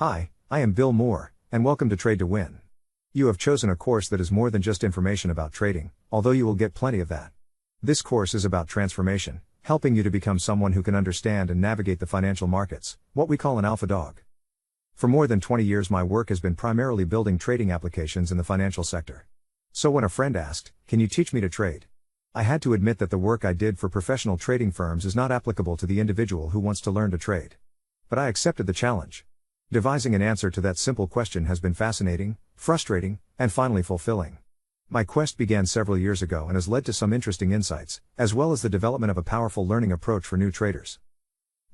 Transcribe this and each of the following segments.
Hi, I am Bill Moore, and welcome to Trade to Win. You have chosen a course that is more than just information about trading, although you will get plenty of that. This course is about transformation, helping you to become someone who can understand and navigate the financial markets, what we call an alpha dog. For more than 20 years my work has been primarily building trading applications in the financial sector. So when a friend asked, "Can you teach me to trade?" I had to admit that the work I did for professional trading firms is not applicable to the individual who wants to learn to trade. But I accepted the challenge. Devising an answer to that simple question has been fascinating, frustrating, and finally fulfilling. My quest began several years ago and has led to some interesting insights, as well as the development of a powerful learning approach for new traders.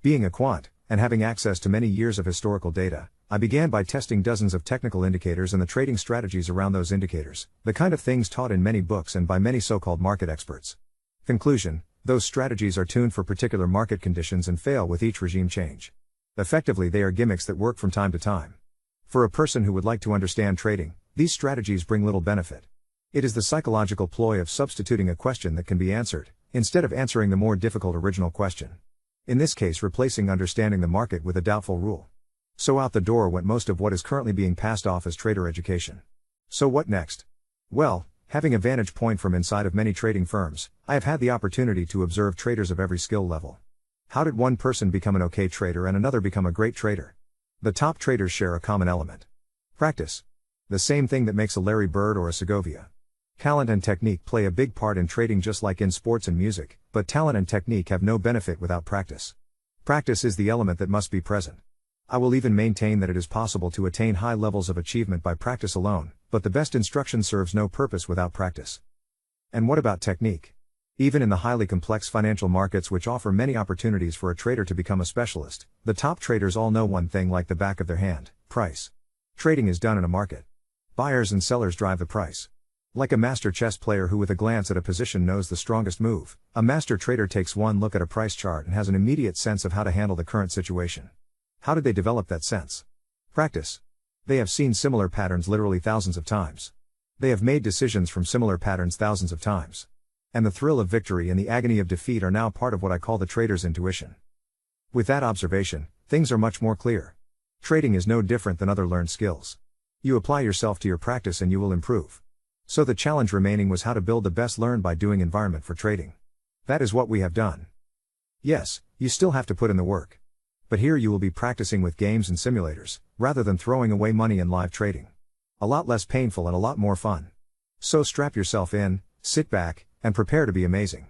Being a quant, and having access to many years of historical data, I began by testing dozens of technical indicators and the trading strategies around those indicators, the kind of things taught in many books and by many so-called market experts. Conclusion: those strategies are tuned for particular market conditions and fail with each regime change. Effectively, they are gimmicks that work from time to time. For a person who would like to understand trading, these strategies bring little benefit. It is the psychological ploy of substituting a question that can be answered, instead of answering the more difficult original question. In this case, replacing understanding the market with a doubtful rule. So out the door went most of what is currently being passed off as trader education. So what next? Well, having a vantage point from inside of many trading firms, I have had the opportunity to observe traders of every skill level. How did one person become an okay trader and another become a great trader? The top traders share a common element. Practice. The same thing that makes a Larry Bird or a Segovia. Talent and technique play a big part in trading just like in sports and music, but talent and technique have no benefit without practice. Practice is the element that must be present. I will even maintain that it is possible to attain high levels of achievement by practice alone, but the best instruction serves no purpose without practice. And what about technique? Even in the highly complex financial markets which offer many opportunities for a trader to become a specialist, the top traders all know one thing like the back of their hand: price. Trading is done in a market. Buyers and sellers drive the price. Like a master chess player who with a glance at a position knows the strongest move, a master trader takes one look at a price chart and has an immediate sense of how to handle the current situation. How did they develop that sense? Practice. They have seen similar patterns literally thousands of times. They have made decisions from similar patterns thousands of times. And the thrill of victory and the agony of defeat are now part of what I call the trader's intuition. With that observation, things are much more clear. Trading is no different than other learned skills. You apply yourself to your practice and you will improve. So the challenge remaining was how to build the best learn by doing environment for trading. That is what we have done. Yes, you still have to put in the work. But here you will be practicing with games and simulators, rather than throwing away money in live trading. A lot less painful and a lot more fun. So strap yourself in, sit back, and prepare to be amazing.